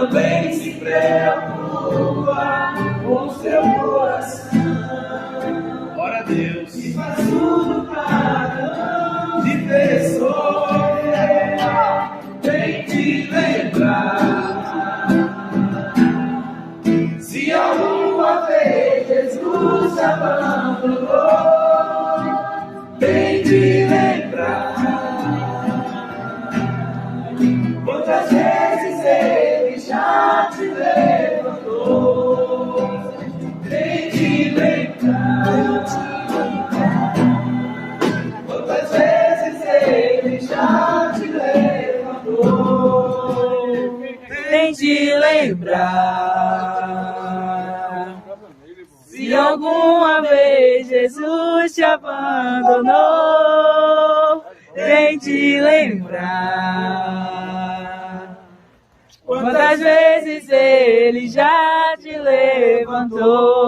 também se preocupa com seu coração. Ora a Deus. E faz tudo para não te ver sofrer. Vem te lembrar. Se alguma vez Jesus te abandonou, vem te lembrar. Quantas vezes Ele já te levantou, vem te lembrar. Quantas vezes Ele já te levantou, vem te lembrar. Se alguma vez Jesus te abandonou, vem te lembrar. Quantas vezes Ele já te levantou.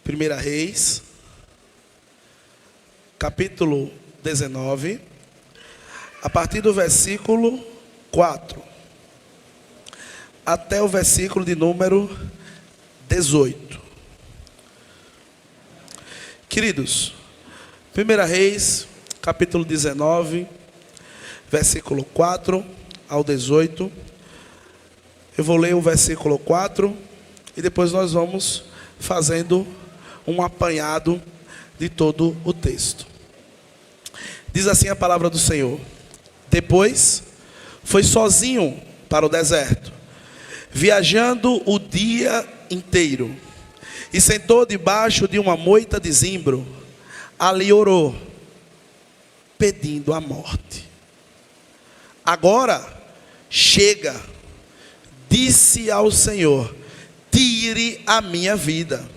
Primeira Reis, capítulo 19, a partir do versículo 4 até o versículo de número 18. Queridos, Primeira Reis, capítulo 19, versículo 4 ao 18. Eu vou ler o versículo 4 e depois nós vamos fazendo um apanhado de todo o texto. Diz assim a palavra do Senhor: depois foi sozinho para o deserto, viajando o dia inteiro, e sentou debaixo de uma moita de zimbro. Ali orou, pedindo a morte. Agora chega, disse ao Senhor: tire a minha vida,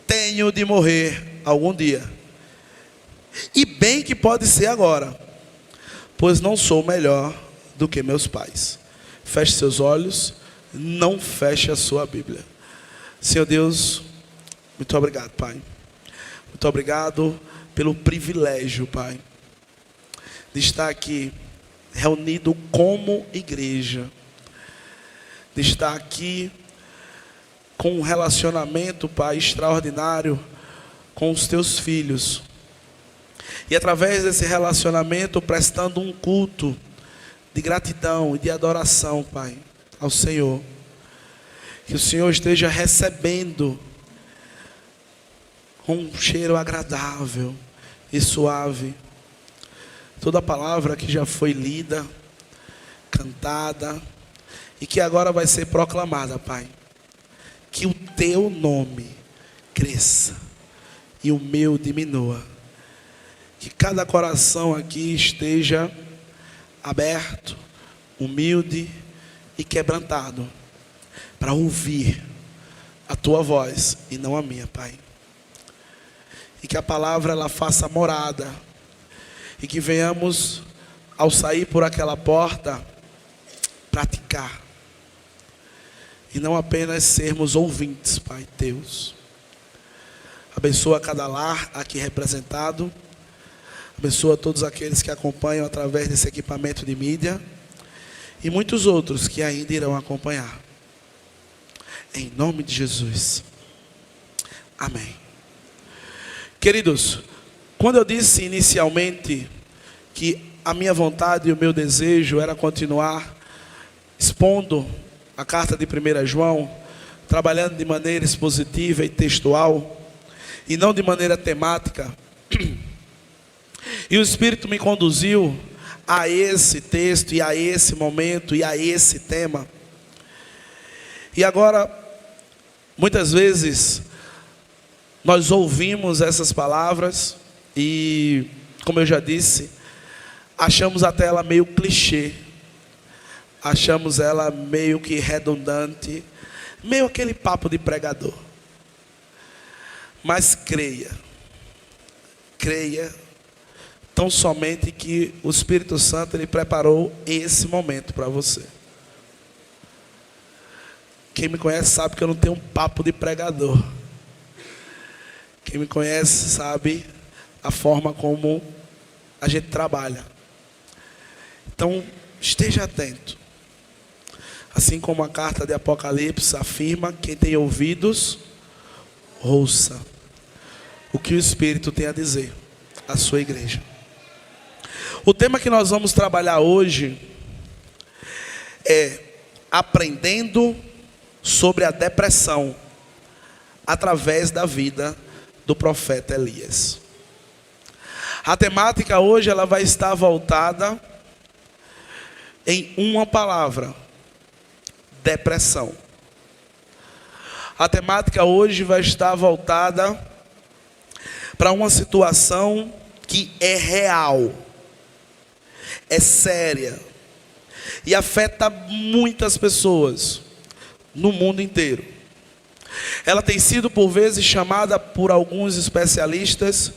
tenho de morrer algum dia, e bem que pode ser agora, pois não sou melhor do que meus pais. Feche seus olhos, não feche a sua Bíblia. Senhor Deus, muito obrigado, Pai. Muito obrigado pelo privilégio, Pai, de estar aqui reunido como igreja, de estar aqui com um relacionamento, Pai, extraordinário com os teus filhos. E através desse relacionamento, prestando um culto de gratidão e de adoração, Pai, ao Senhor. Que o Senhor esteja recebendo um cheiro agradável e suave toda a palavra que já foi lida, cantada e que agora vai ser proclamada, Pai. Que o teu nome cresça e o meu diminua. Que cada coração aqui esteja aberto, humilde e quebrantado para ouvir a tua voz e não a minha, Pai. E que a palavra ela faça morada e que venhamos, ao sair por aquela porta, praticar. E não apenas sermos ouvintes, Pai Deus. Abençoa cada lar aqui representado. Abençoa todos aqueles que acompanham através desse equipamento de mídia. E muitos outros que ainda irão acompanhar. Em nome de Jesus. Amém. Queridos, quando eu disse inicialmente que a minha vontade e o meu desejo era continuar expondo a carta de 1 João, trabalhando de maneira expositiva e textual, e não de maneira temática, e o Espírito me conduziu a esse texto, e a esse momento, e a esse tema. E agora, muitas vezes, nós ouvimos essas palavras, e, como eu já disse, achamos até ela meio clichê, achamos ela meio que redundante, meio aquele papo de pregador. Mas creia, tão somente que o Espírito Santo ele preparou esse momento para você. Quem me conhece sabe que eu não tenho um papo de pregador. Quem me conhece sabe a forma como a gente trabalha. Então, esteja atento. Assim como a carta de Apocalipse afirma, quem tem ouvidos, ouça o que o Espírito tem a dizer à sua igreja. O tema que nós vamos trabalhar hoje é aprendendo sobre a depressão através da vida do profeta Elias. A temática hoje ela vai estar voltada em uma palavra: depressão. A temática hoje vai estar voltada para uma situação que é real, é séria e afeta muitas pessoas no mundo inteiro. Ela tem sido por vezes chamada por alguns especialistas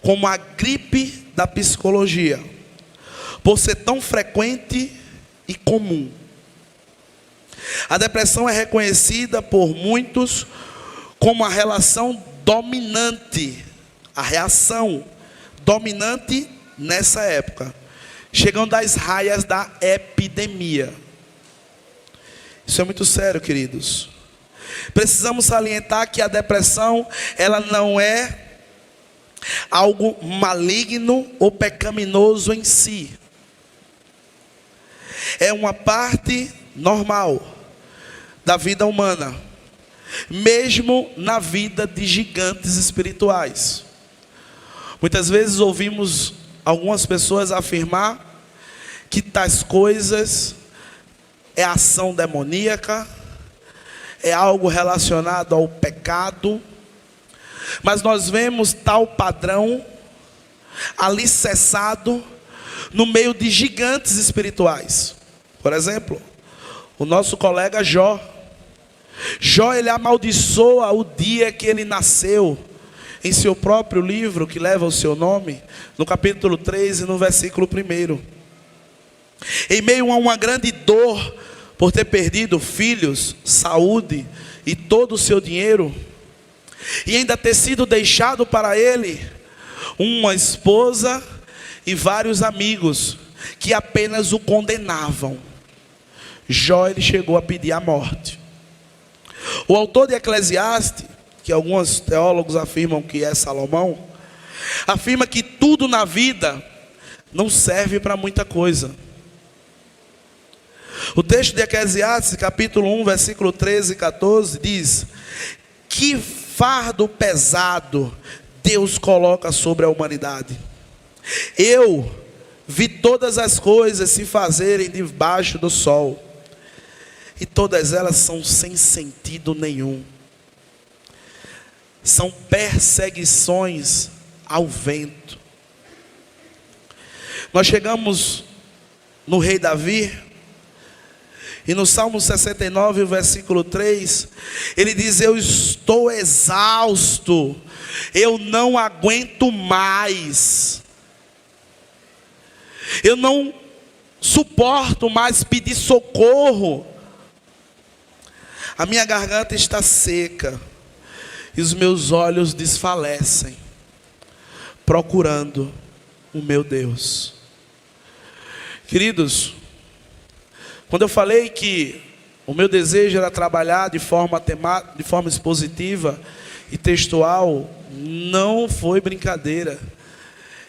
como a gripe da psicologia, por ser tão frequente e comum. A depressão é reconhecida por muitos como a relação dominante, a reação dominante nessa época, chegando às raias da epidemia. Isso é muito sério, queridos. Precisamos salientar que a depressão, ela não é algo maligno ou pecaminoso em si. É uma parte normal da vida humana, mesmo na vida de gigantes espirituais. Muitas vezes ouvimos algumas pessoas afirmar que tais coisas é ação demoníaca, é algo relacionado ao pecado, mas nós vemos tal padrão alicerçado no meio de gigantes espirituais. Por exemplo, o nosso colega Jó, ele amaldiçoa o dia que ele nasceu, em seu próprio livro que leva o seu nome, no capítulo 3 e no versículo 1. Em meio a uma grande dor por ter perdido filhos, saúde e todo o seu dinheiro, e ainda ter sido deixado para ele uma esposa e vários amigos que apenas o condenavam, Jó ele chegou a pedir a morte. O autor de Eclesiastes, que alguns teólogos afirmam que é Salomão, afirma que tudo na vida não serve para muita coisa. O texto de Eclesiastes, capítulo 1, versículo 13 e 14, diz: que fardo pesado Deus coloca sobre a humanidade. Eu vi todas as coisas se fazerem debaixo do sol, e todas elas são sem sentido nenhum. São perseguições ao vento. Nós chegamos no rei Davi, e no Salmo 69, versículo 3, ele diz: eu estou exausto, eu não aguento mais, eu não suporto mais pedir socorro, a minha garganta está seca, e os meus olhos desfalecem, procurando o meu Deus. Queridos, quando eu falei que o meu desejo era trabalhar de forma expositiva e textual, não foi brincadeira.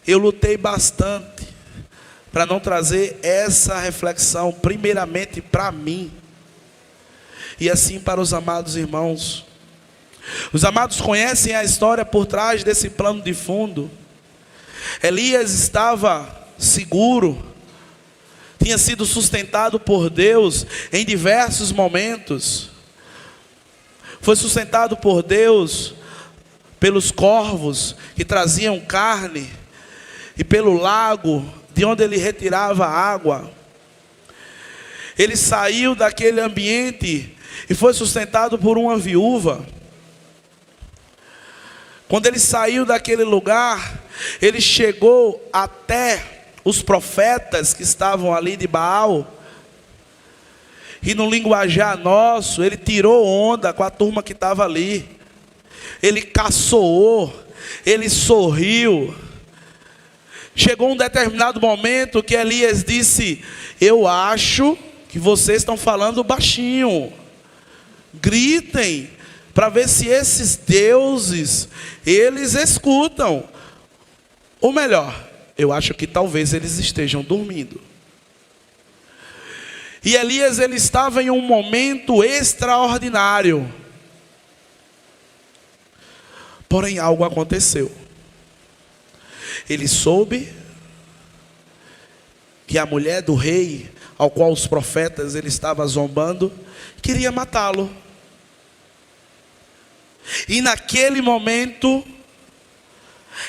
Eu lutei bastante para não trazer essa reflexão primeiramente para mim e assim para os amados irmãos. Os amados conhecem a história por trás desse plano de fundo. Elias estava seguro, tinha sido sustentado por Deus em diversos momentos. Foi sustentado por Deus pelos corvos que traziam carne e pelo lago de onde ele retirava água. Ele saiu daquele ambiente e foi sustentado por uma viúva. Quando ele saiu daquele lugar, ele chegou até os profetas que estavam ali de Baal, e no linguajar nosso, ele tirou onda com a turma que estava ali, ele caçoou, ele sorriu. Chegou um determinado momento que Elias disse: eu acho que vocês estão falando baixinho, gritem, para ver se esses deuses, eles escutam. Ou melhor, eu acho que talvez eles estejam dormindo. E Elias, ele estava em um momento extraordinário. Porém, algo aconteceu. Ele soube que a mulher do rei, ao qual os profetas ele estava zombando, queria matá-lo. E naquele momento,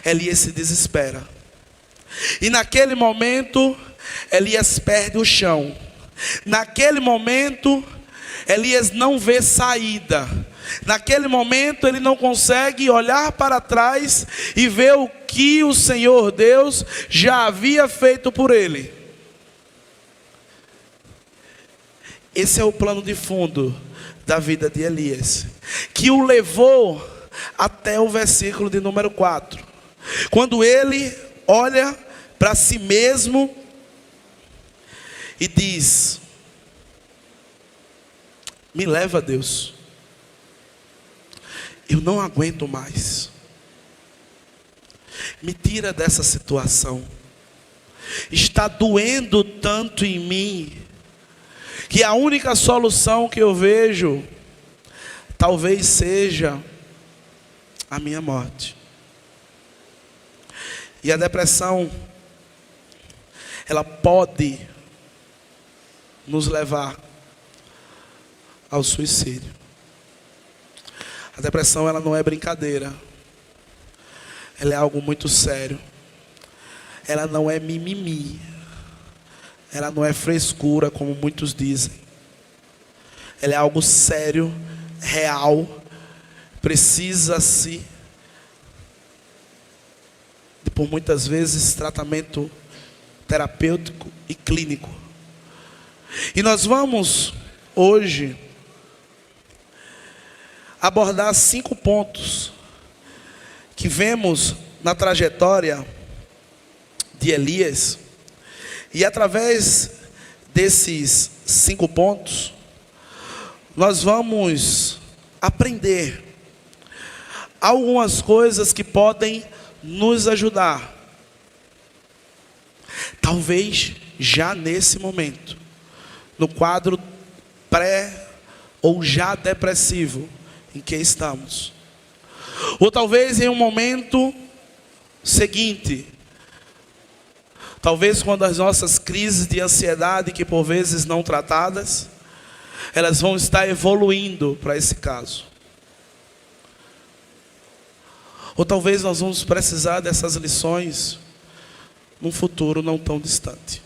Elias se desespera. E naquele momento, Elias perde o chão. Naquele momento, Elias não vê saída. Naquele momento, ele não consegue olhar para trás e ver o que o Senhor Deus já havia feito por ele. Esse é o plano de fundo da vida de Elias, que o levou até o versículo de número 4. Quando ele olha para si mesmo e diz: me leva, Deus, eu não aguento mais, me tira dessa situação, está doendo tanto em mim, que a única solução que eu vejo, talvez seja a minha morte. E a depressão, ela pode nos levar ao suicídio. A depressão, ela não é brincadeira. Ela é algo muito sério. Ela não é mimimi. Ela não é frescura, como muitos dizem. Ela é algo sério, real. Precisa-se, por muitas vezes, tratamento terapêutico e clínico. E nós vamos hoje abordar 5 pontos que vemos na trajetória de Elias. E através desses 5 pontos, nós vamos aprender algumas coisas que podem nos ajudar. Talvez já nesse momento, no quadro pré ou já depressivo em que estamos. Ou talvez em um momento seguinte. Talvez quando as nossas crises de ansiedade, que por vezes não tratadas, elas vão estar evoluindo para esse caso. Ou talvez nós vamos precisar dessas lições num futuro não tão distante.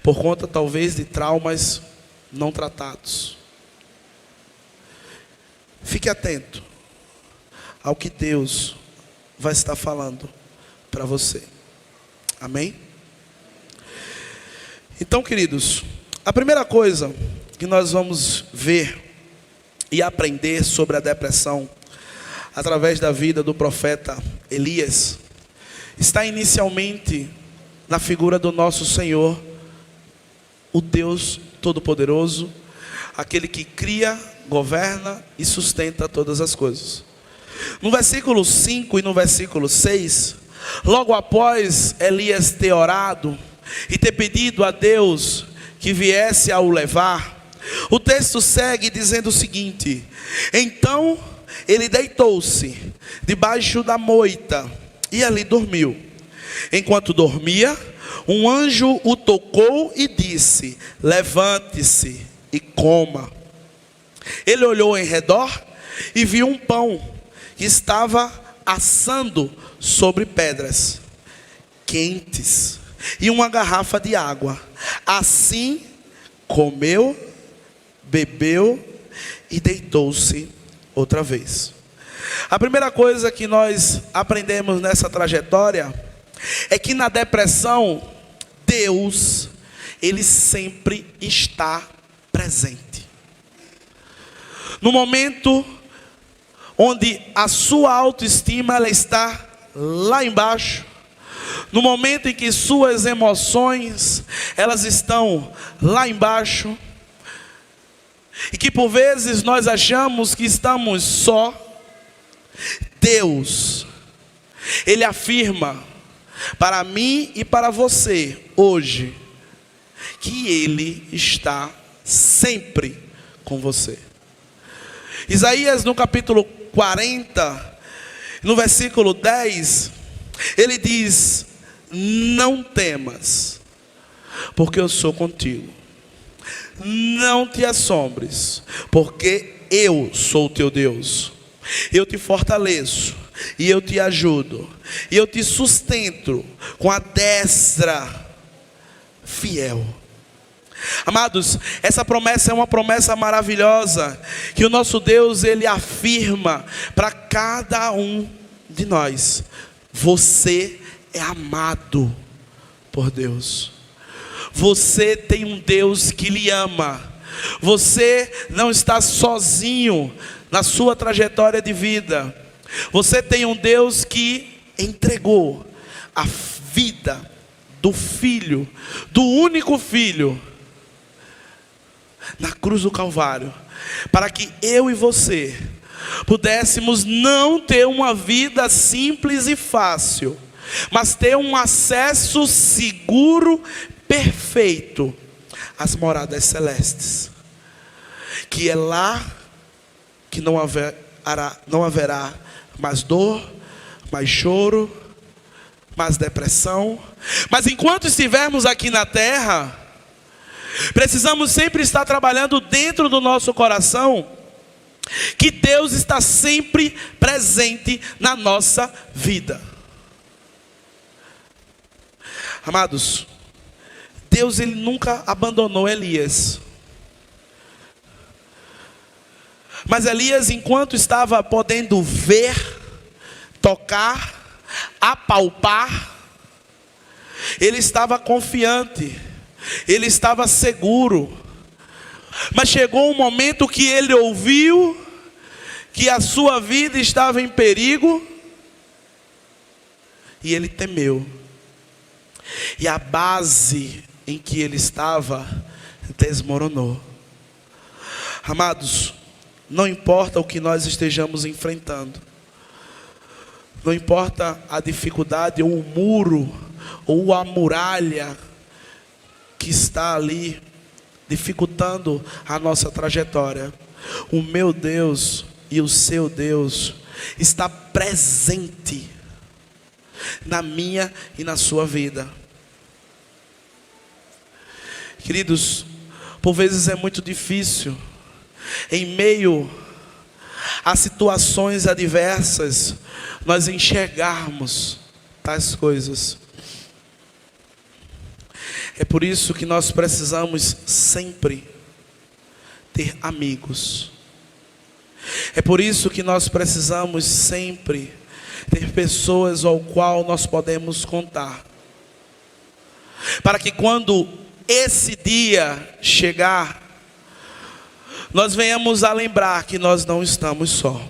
Por conta talvez de traumas não tratados. Fique atento ao que Deus vai estar falando para você. Amém? Então, queridos, a primeira coisa que nós vamos ver e aprender sobre a depressão através da vida do profeta Elias está inicialmente na figura do nosso Senhor, o Deus Todo-Poderoso, aquele que cria, governa e sustenta todas as coisas. No versículo 5 e no versículo 6, logo após Elias ter orado e ter pedido a Deus que viesse a o levar, o texto segue dizendo o seguinte: então ele deitou-se debaixo da moita e ali dormiu. Enquanto dormia, um anjo o tocou e disse: levante-se e coma. Ele olhou em redor e viu um pão que estava assando sobre pedras quentes e uma garrafa de água. Assim comeu, bebeu e deitou-se outra vez. A primeira coisa que nós aprendemos nessa trajetória é que na depressão, Deus, Ele sempre está presente. No momento onde a sua autoestima ela está lá embaixo, no momento em que suas emoções elas estão lá embaixo, e que por vezes nós achamos que estamos só, Deus, Ele afirma para mim e para você hoje que Ele está sempre com você. Isaías no capítulo 40, no versículo 10, ele diz: não temas, porque eu sou contigo. Não te assombres, porque eu sou o teu Deus. Eu te fortaleço e eu te ajudo, e eu te sustento com a destra fiel. Amados, essa promessa é uma promessa maravilhosa, que o nosso Deus, Ele afirma para cada um de nós: você é amado por Deus. Você tem um Deus que lhe ama. Você não está sozinho na sua trajetória de vida. Você tem um Deus que entregou a vida do Filho, do único Filho, na cruz do Calvário, para que eu e você pudéssemos não ter uma vida simples e fácil, mas ter um acesso seguro, perfeito às moradas celestes, que é lá que não haverá mais dor, mais choro, mais depressão. Mas enquanto estivermos aqui na terra, precisamos sempre estar trabalhando dentro do nosso coração que Deus está sempre presente na nossa vida. Amados, Deus, Ele nunca abandonou Elias. Mas Elias, enquanto estava podendo ver, tocar, apalpar, ele estava confiante, ele estava seguro. Mas chegou um momento que ele ouviu que a sua vida estava em perigo, e ele temeu. E a base em que ele estava desmoronou. Amados, não importa o que nós estejamos enfrentando, não importa a dificuldade, ou o muro, ou a muralha que está ali dificultando a nossa trajetória, o meu Deus e o seu Deus está presente na minha e na sua vida. Queridos, por vezes é muito difícil, em meio a situações adversas, nós enxergarmos tais coisas. É por isso que nós precisamos sempre ter amigos. É por isso que nós precisamos sempre ter pessoas ao qual nós podemos contar. Para que quando esse dia chegar, nós venhamos a lembrar que nós não estamos só.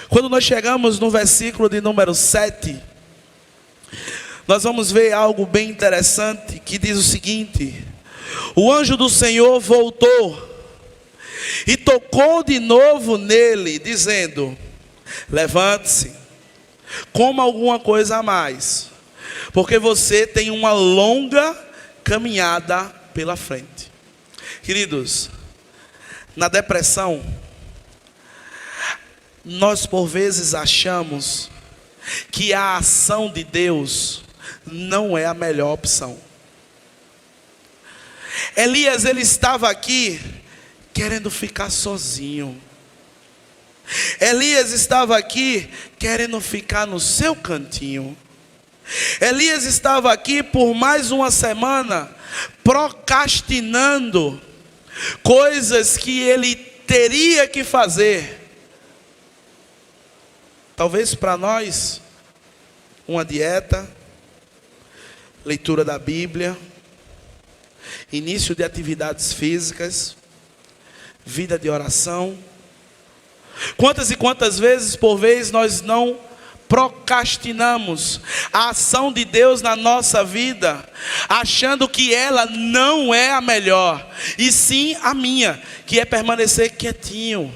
Quando nós chegamos no versículo de número 7, nós vamos ver algo bem interessante, que diz o seguinte: o anjo do Senhor voltou e tocou de novo nele, dizendo: levante-se, coma alguma coisa a mais, porque você tem uma longa caminhada pela frente. Queridos, na depressão, nós por vezes achamos que a ação de Deus não é a melhor opção. Elias, ele estava aqui querendo ficar sozinho. Elias estava aqui querendo ficar no seu cantinho. Elias estava aqui por mais uma semana procrastinando coisas que ele teria que fazer. Talvez para nós, uma dieta, leitura da Bíblia, início de atividades físicas, vida de oração. Quantas e quantas vezes por vez nós não procrastinamos a ação de Deus na nossa vida, achando que ela não é a melhor, e sim a minha, que é permanecer quietinho,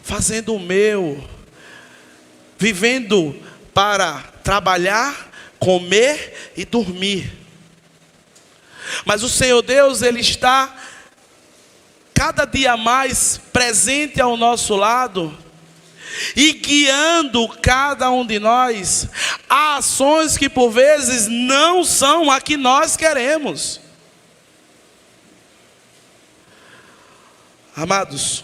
fazendo o meu, vivendo para trabalhar, comer e dormir. Mas o Senhor Deus, Ele está cada dia mais presente ao nosso lado e guiando cada um de nós a ações que por vezes não são a que nós queremos. Amados,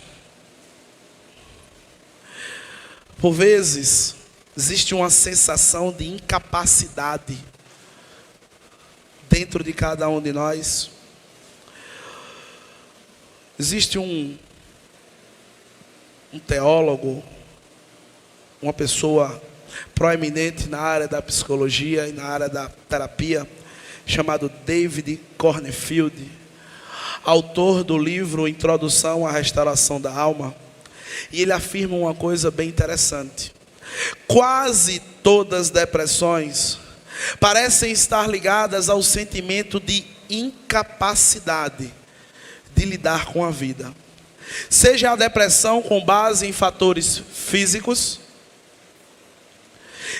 por vezes existe uma sensação de incapacidade dentro de cada um de nós. Existe um teólogo, uma pessoa proeminente na área da psicologia e na área da terapia, chamado David Cornfield, autor do livro Introdução à Restauração da Alma. E ele afirma uma coisa bem interessante: quase todas as depressões parecem estar ligadas ao sentimento de incapacidade de lidar com a vida. Seja a depressão com base em fatores físicos,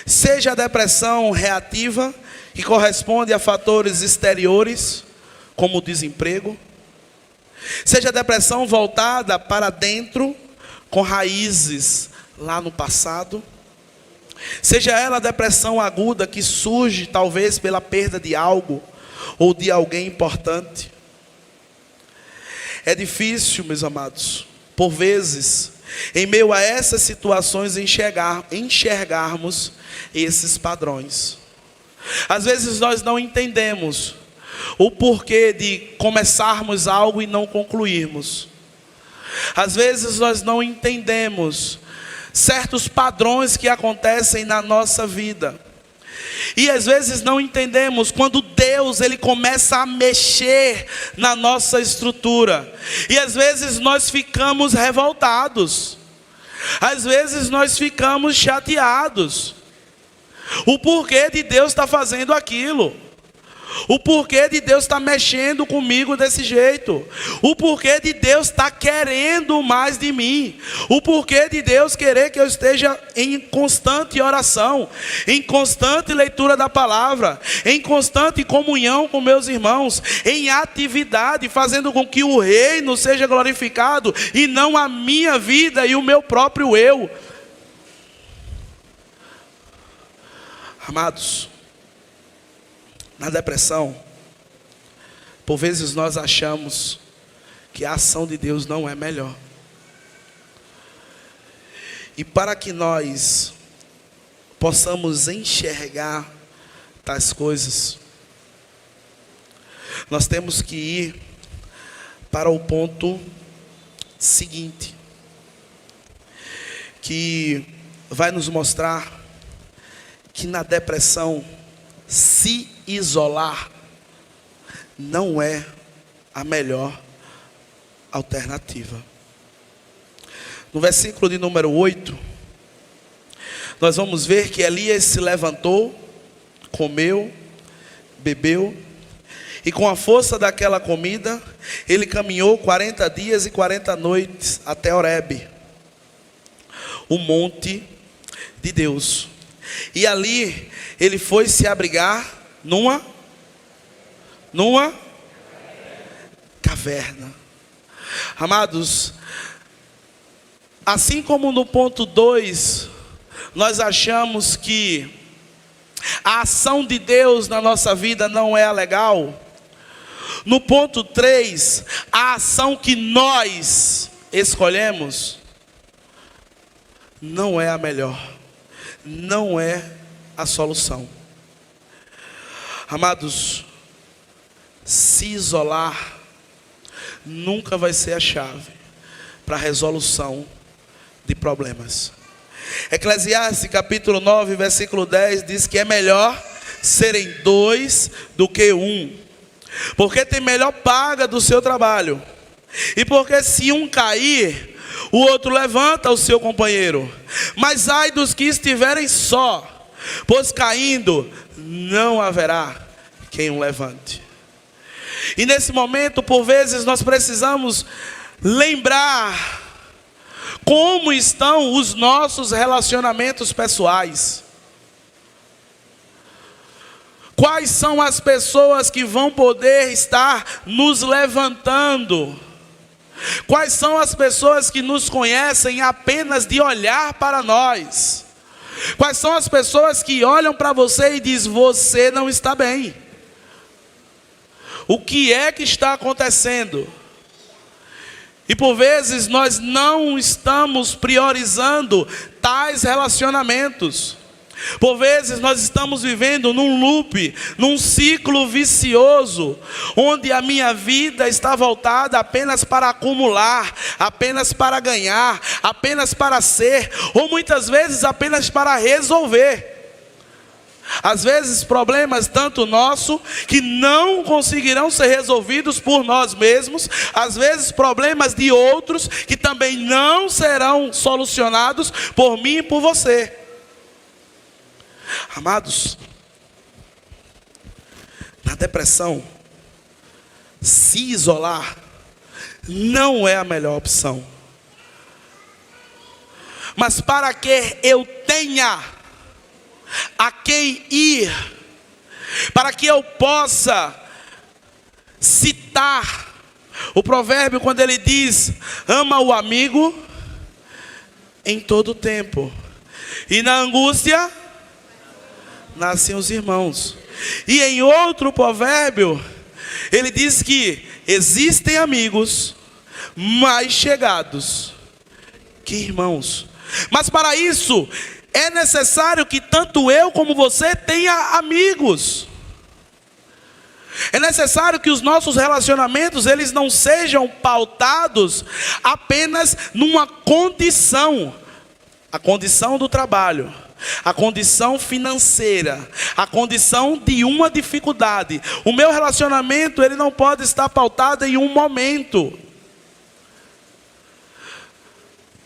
seja a depressão reativa, que corresponde a fatores exteriores, como o desemprego, seja a depressão voltada para dentro, com raízes lá no passado, seja ela a depressão aguda que surge talvez pela perda de algo ou de alguém importante. É difícil, meus amados, por vezes, em meio a essas situações, enxergarmos esses padrões. Às vezes nós não entendemos o porquê de começarmos algo e não concluirmos. Às vezes nós não entendemos certos padrões que acontecem na nossa vida. E às vezes não entendemos quando Deus, Ele começa a mexer na nossa estrutura. E às vezes nós ficamos revoltados. Às vezes nós ficamos chateados. O porquê de Deus estar fazendo aquilo. O porquê de Deus estar mexendo comigo desse jeito. O porquê de Deus estar querendo mais de mim. O porquê de Deus querer que eu esteja em constante oração, em constante leitura da palavra, em constante comunhão com meus irmãos, em atividade, fazendo com que o reino seja glorificado e não a minha vida e o meu próprio eu. Amados, na depressão, por vezes nós achamos que a ação de Deus não é melhor. E para que nós possamos enxergar tais coisas, nós temos que ir para o ponto seguinte, que vai nos mostrar que na depressão, se isolar não é a melhor alternativa. No versículo de número 8, nós vamos ver que Elias se levantou, comeu, bebeu, e com a força daquela comida, ele caminhou 40 dias e 40 noites até Horebe, o monte de Deus. E ali ele foi se abrigar numa caverna. Amados, assim como no ponto 2, nós achamos que a ação de Deus na nossa vida não é legal. No ponto 3, a ação que nós escolhemos não é a melhor, não é a solução. Amados, se isolar nunca vai ser a chave para a resolução de problemas. Eclesiastes capítulo 9, versículo 10 diz que é melhor serem 2 do que 1, porque tem melhor paga do seu trabalho, e porque se um cair, o outro levanta o seu companheiro. Mas ai dos que estiverem só, pois caindo não haverá quem o levante. E nesse momento, por vezes, nós precisamos lembrar como estão os nossos relacionamentos pessoais. Quais são as pessoas que vão poder estar nos levantando? Quais são as pessoas que nos conhecem apenas de olhar para nós? Quais são as pessoas que olham para você e dizem: você não está bem? O que é que está acontecendo? E por vezes nós não estamos priorizando tais relacionamentos. Por vezes nós estamos vivendo num loop, num ciclo vicioso, onde a minha vida está voltada apenas para acumular, apenas para ganhar, apenas para ser, ou muitas vezes apenas para resolver. Às vezes problemas tanto nossos que não conseguirão ser resolvidos por nós mesmos. Às vezes problemas de outros que também não serão solucionados por mim e por você. Amados, na depressão, se isolar não é a melhor opção. Mas para que eu tenha a quem ir, para que eu possa citar o provérbio quando ele diz: ama o amigo em todo tempo, e na angústia nascem os irmãos. E em outro provérbio ele diz que existem amigos mais chegados que irmãos. Mas para isso é necessário que tanto eu como você tenha amigos. É necessário que os nossos relacionamentos, eles não sejam pautados apenas numa condição. A condição do trabalho, a condição financeira, a condição de uma dificuldade. O meu relacionamento, ele não pode estar pautado em um momento.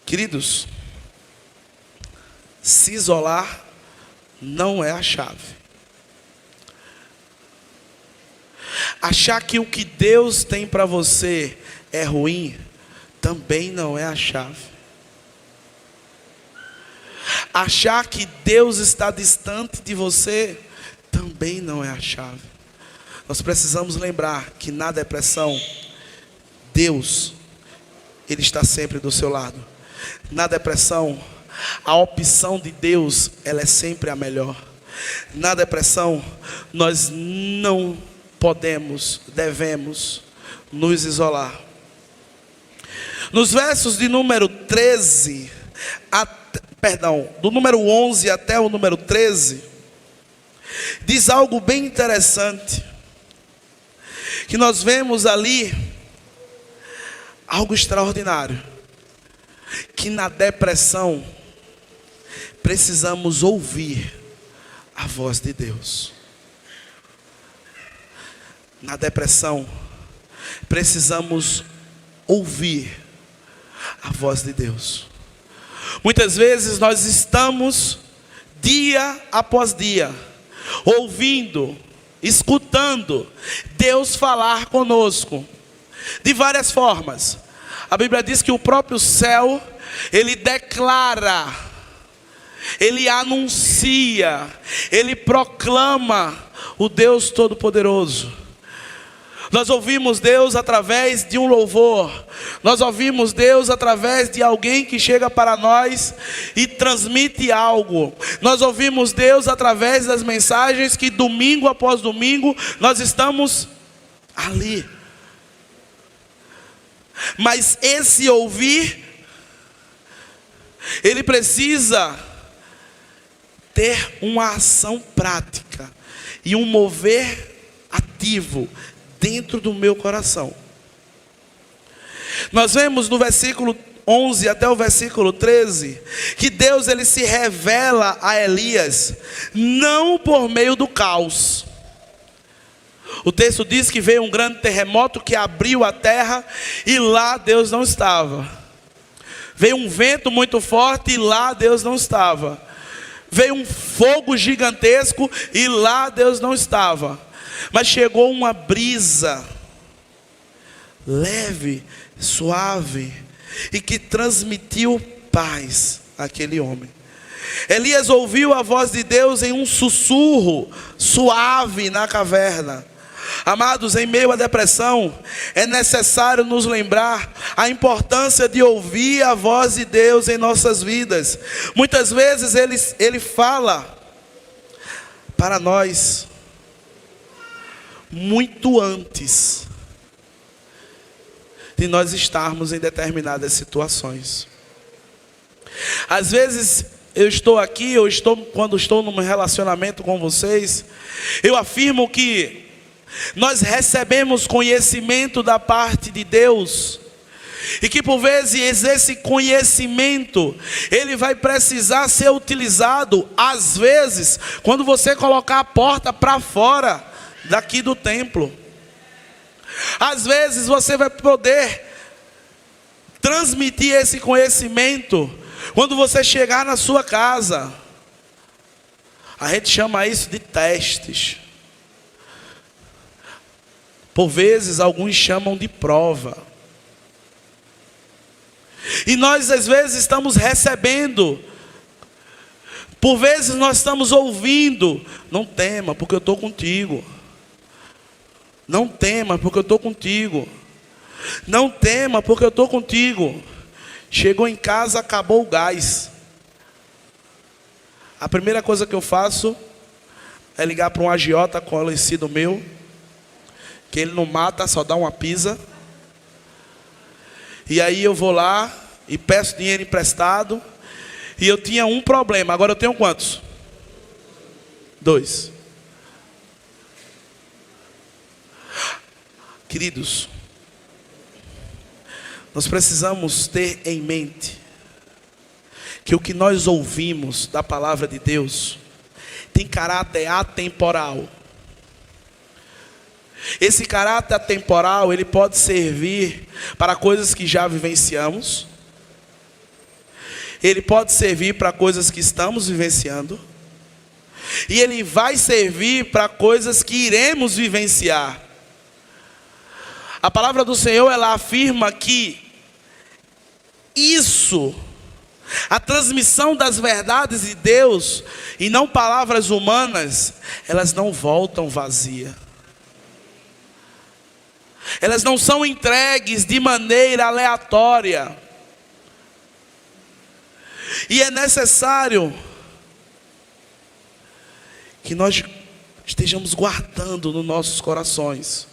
Queridos, se isolar não é a chave. Achar que o que Deus tem para você é ruim também não é a chave. Achar que Deus está distante de você também não é a chave. Nós precisamos lembrar que na depressão, Deus, Ele está sempre do seu lado. Na depressão, a opção de Deus, ela é sempre a melhor. Na depressão, nós não podemos, devemos nos isolar. Nos versos de número 13, do número 11 até o número 13, diz algo bem interessante, que nós vemos ali algo extraordinário, que na depressão precisamos ouvir a voz de Deus. Na depressão precisamos ouvir a voz de Deus. Muitas vezes nós estamos dia após dia ouvindo, escutando Deus falar conosco de várias formas. A Bíblia diz que o próprio céu, ele declara, ele anuncia, ele proclama o Deus Todo-Poderoso. Nós ouvimos Deus através de um louvor. Nós ouvimos Deus através de alguém que chega para nós e transmite algo. Nós ouvimos Deus através das mensagens que domingo após domingo nós estamos ali. Mas esse ouvir, ele precisa ter uma ação prática e um mover ativo dentro do meu coração. Nós vemos no versículo 11 até o versículo 13 que Deus, ele se revela a Elias não por meio do caos. O texto diz que veio um grande terremoto que abriu a terra e lá Deus não estava. Veio um vento muito forte e lá Deus não estava. Veio um fogo gigantesco e lá Deus não estava. Mas chegou uma brisa leve, suave, e que transmitiu paz àquele homem. Elias ouviu a voz de Deus em um sussurro suave na caverna. Amados, em meio à depressão, é necessário nos lembrar a importância de ouvir a voz de Deus em nossas vidas. Muitas vezes Ele fala para nós muito antes de nós estarmos em determinadas situações. Às vezes eu estou aqui, quando estou num relacionamento com vocês, eu afirmo que nós recebemos conhecimento da parte de Deus, e que por vezes esse conhecimento, ele vai precisar ser utilizado, às vezes, quando você colocar a porta para fora daqui do templo. Às vezes você vai poder transmitir esse conhecimento quando você chegar na sua casa. A gente chama isso de testes. Por vezes alguns chamam de prova. E nós às vezes estamos recebendo. Por vezes nós estamos ouvindo: não tema, porque eu estou contigo. Não tema, porque eu estou contigo. Não tema, porque eu estou contigo. Chegou em casa, acabou o gás. A primeira coisa que eu faço é ligar para um agiota conhecido meu, que ele não mata, só dá uma pisa. E aí eu vou lá e peço dinheiro emprestado. E eu tinha um problema, agora eu tenho quantos? 2. Queridos, nós precisamos ter em mente que o que nós ouvimos da palavra de Deus tem caráter atemporal. Esse caráter atemporal, ele pode servir para coisas que já vivenciamos. Ele pode servir para coisas que estamos vivenciando. E ele vai servir para coisas que iremos vivenciar. A palavra do Senhor, ela afirma que isso, a transmissão das verdades de Deus, e não palavras humanas, elas não voltam vazias. Elas não são entregues de maneira aleatória. E é necessário que nós estejamos guardando nos nossos corações.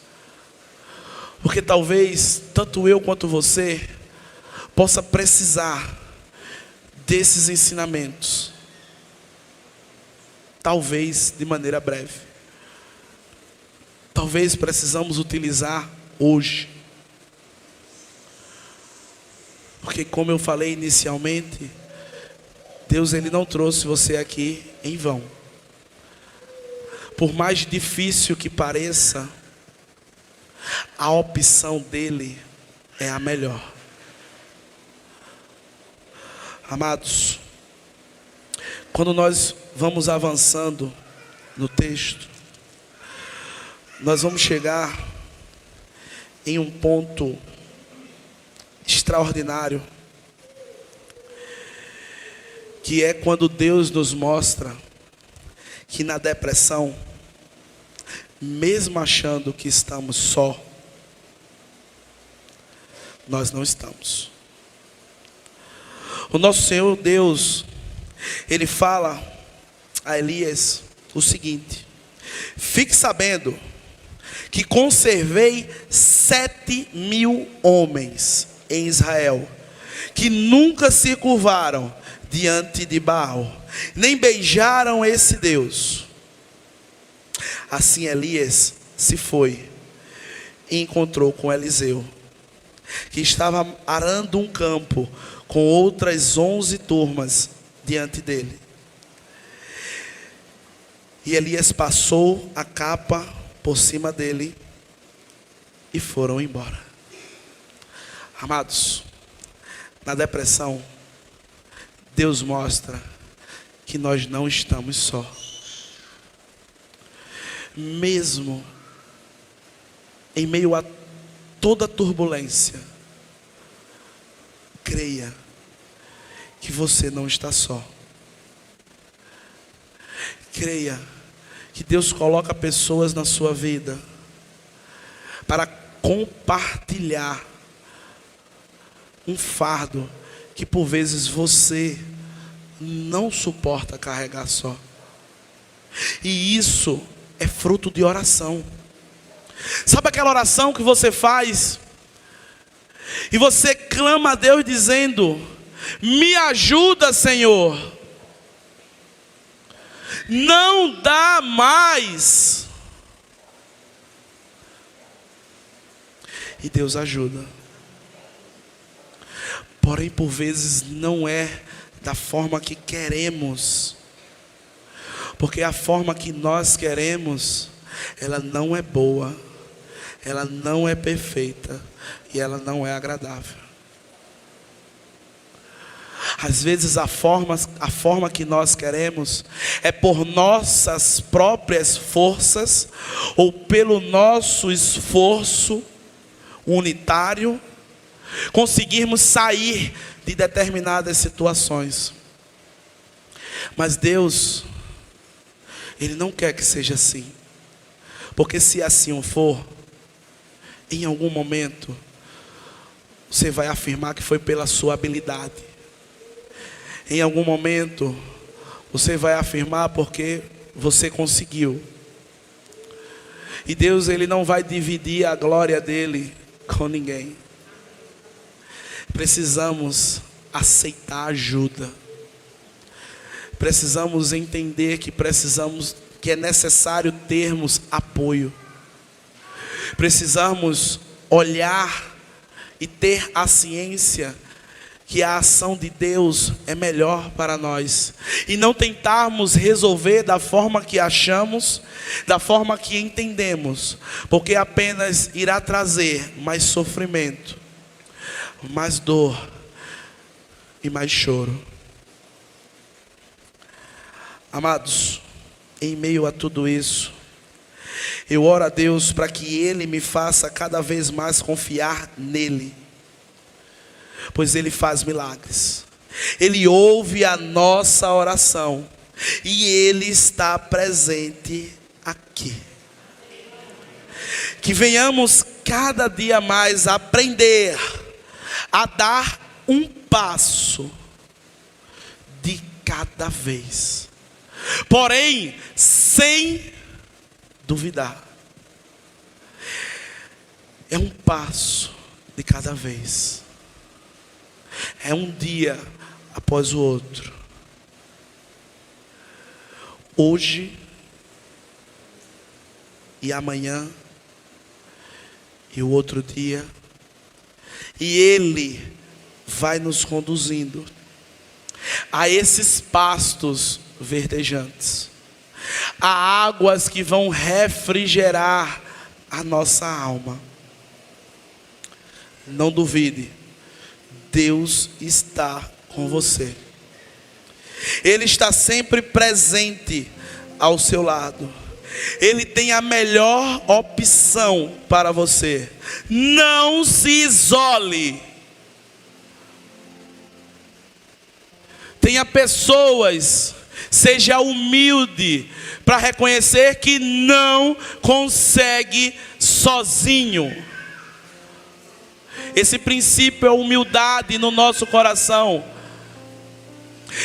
Porque talvez, tanto eu quanto você, possa precisar desses ensinamentos. Talvez de maneira breve. Talvez precisamos utilizar hoje. Porque como eu falei inicialmente, Deus, ele não trouxe você aqui em vão. Por mais difícil que pareça, a opção dele é a melhor. Amados, quando nós vamos avançando no texto, nós vamos chegar em um ponto extraordinário, que é quando Deus nos mostra que na depressão, mesmo achando que estamos só, nós não estamos. O nosso Senhor Deus, Ele fala a Elias o seguinte: fique sabendo que conservei 7.000 homens em Israel, que nunca se curvaram diante de Baal, nem beijaram esse Deus. Assim Elias se foi e encontrou com Eliseu, que estava arando um campo com outras 11 turmas diante dele. E Elias passou a capa por cima dele e foram embora. Amados, na depressão, Deus mostra que nós não estamos só. Mesmo em meio a toda turbulência, creia que você não está só. Creia que Deus coloca pessoas na sua vida para compartilhar um fardo que por vezes você não suporta carregar só. E isso é fruto de oração. Sabe aquela oração que você faz e você clama a Deus dizendo: me ajuda, Senhor, não dá mais. E Deus ajuda. Porém, por vezes não é da forma que queremos. Porque a forma que nós queremos, ela não é boa, ela não é perfeita e ela não é agradável. Às vezes a forma que nós queremos é por nossas próprias forças ou pelo nosso esforço unitário conseguirmos sair de determinadas situações. Mas Deus, Ele não quer que seja assim. Porque se assim for, em algum momento você vai afirmar que foi pela sua habilidade. Em algum momento você vai afirmar porque você conseguiu. E Deus, Ele não vai dividir a glória dele com ninguém. Precisamos aceitar ajuda. Precisamos entender que é necessário termos apoio. Precisamos olhar e ter a ciência que a ação de Deus é melhor para nós. E não tentarmos resolver da forma que achamos, da forma que entendemos. Porque apenas irá trazer mais sofrimento, mais dor e mais choro. Amados, em meio a tudo isso, eu oro a Deus para que Ele me faça cada vez mais confiar nele, pois Ele faz milagres. Ele ouve a nossa oração e Ele está presente aqui. Que venhamos cada dia mais aprender a dar um passo de cada vez, porém sem duvidar. É um passo de cada vez. É um dia após o outro. Hoje e amanhã e o outro dia. E Ele vai nos conduzindo a esses pastos verdejantes, a águas que vão refrigerar a nossa alma. Não duvide, Deus está com você. Ele está sempre presente ao seu lado. Ele tem a melhor opção para você. Não se isole. Tenha pessoas, seja humilde para reconhecer que não consegue sozinho. Esse princípio é humildade no nosso coração,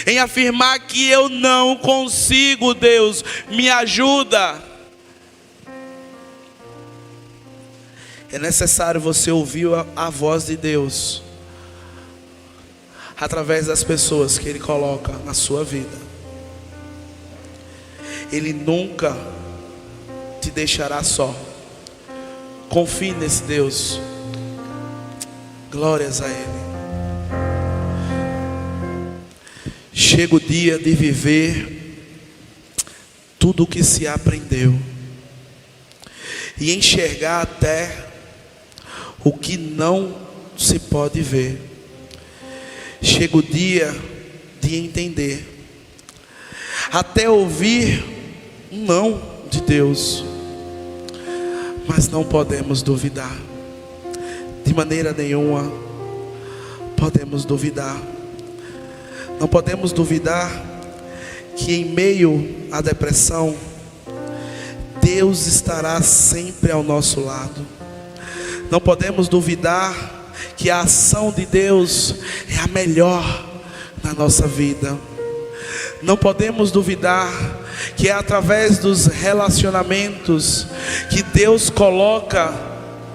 em afirmar que eu não consigo, Deus, me ajuda. É necessário você ouvir a voz de Deus através das pessoas que Ele coloca na sua vida. Ele nunca te deixará só. Confie nesse Deus. Glórias a Ele. Chega o dia de viver tudo o que se aprendeu e enxergar até o que não se pode ver. Chega o dia de entender, até ouvir um não de Deus, mas não podemos duvidar, de maneira nenhuma podemos duvidar. Não podemos duvidar que em meio à depressão, Deus estará sempre ao nosso lado. Não podemos duvidar que a ação de Deus é a melhor na nossa vida. Não podemos duvidar que é através dos relacionamentos que Deus coloca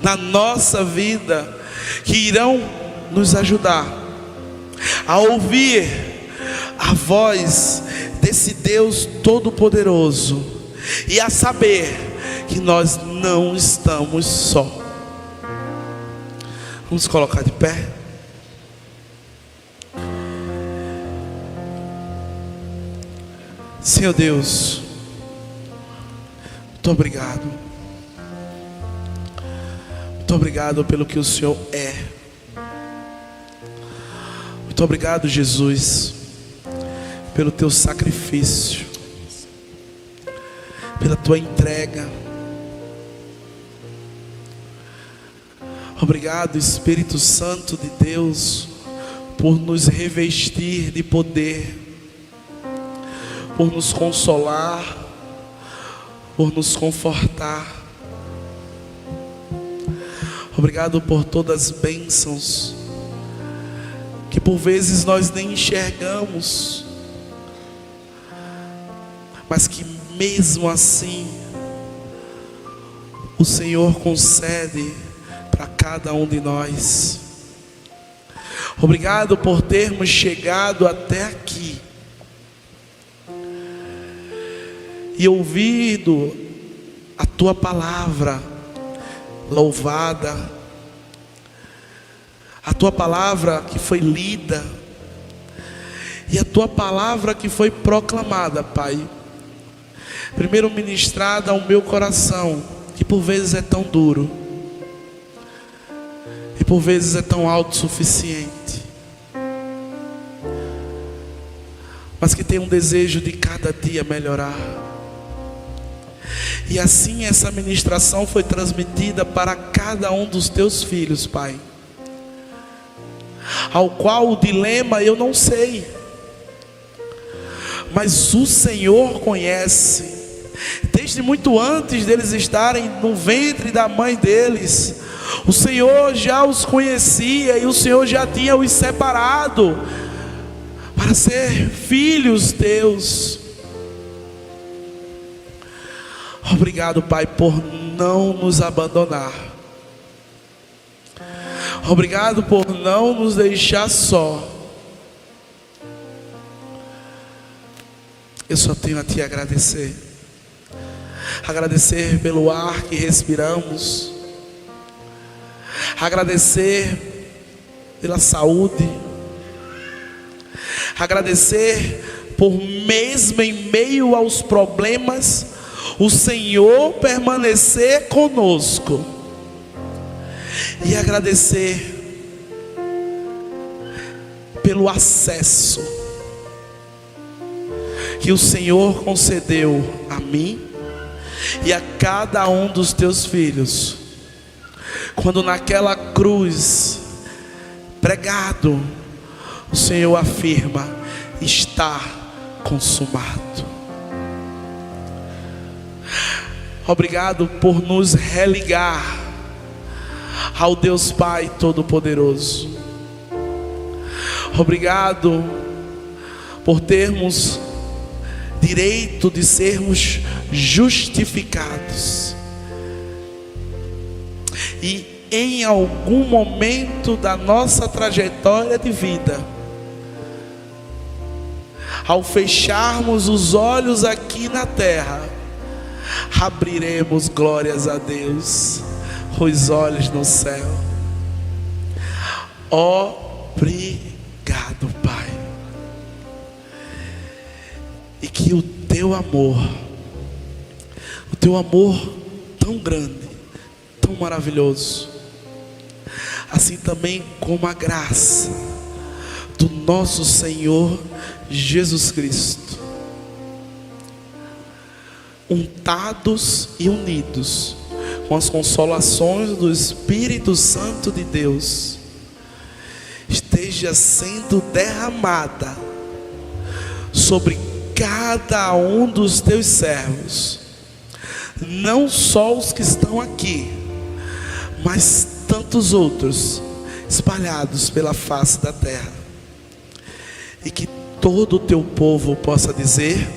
na nossa vida que irão nos ajudar a ouvir a voz desse Deus Todo-Poderoso e a saber que nós não estamos só. Vamos colocar de pé. Senhor Deus, muito obrigado. Muito obrigado pelo que o Senhor é. Muito obrigado, Jesus, pelo teu sacrifício, pela tua entrega. Obrigado, Espírito Santo de Deus, por nos revestir de poder, por nos consolar, por nos confortar. Obrigado por todas as bênçãos que por vezes nós nem enxergamos, mas que mesmo assim o Senhor concede para cada um de nós. Obrigado por termos chegado até aqui e ouvido a tua palavra louvada, a tua palavra que foi lida e a tua palavra que foi proclamada, Pai. Primeiro ministrada ao meu coração, que por vezes é tão duro e por vezes é tão autossuficiente, mas que tem um desejo de cada dia melhorar. E assim essa ministração foi transmitida para cada um dos teus filhos, Pai, ao qual o dilema eu não sei, mas o Senhor conhece. Desde muito antes deles estarem no ventre da mãe deles, o Senhor já os conhecia e o Senhor já tinha os separado para ser filhos teus. Obrigado, Pai, por não nos abandonar. Obrigado por não nos deixar só. Eu só tenho a te agradecer. Agradecer pelo ar que respiramos. Agradecer pela saúde. Agradecer por mesmo em meio aos problemas, o Senhor permanecer conosco. E agradecer pelo acesso que o Senhor concedeu a mim e a cada um dos teus filhos, quando naquela cruz pregado, o Senhor afirma: está consumado. Obrigado por nos religar ao Deus Pai Todo-Poderoso. Obrigado por termos direito de sermos justificados. E em algum momento da nossa trajetória de vida, ao fecharmos os olhos aqui na terra, abriremos, glórias a Deus, os olhos no céu. Obrigado, Pai. E que o teu amor tão grande, tão maravilhoso, assim também como a graça do nosso Senhor Jesus Cristo, untados e unidos com as consolações do Espírito Santo de Deus, esteja sendo derramada sobre cada um dos teus servos, não só os que estão aqui, mas tantos outros espalhados pela face da terra, e que todo o teu povo possa dizer: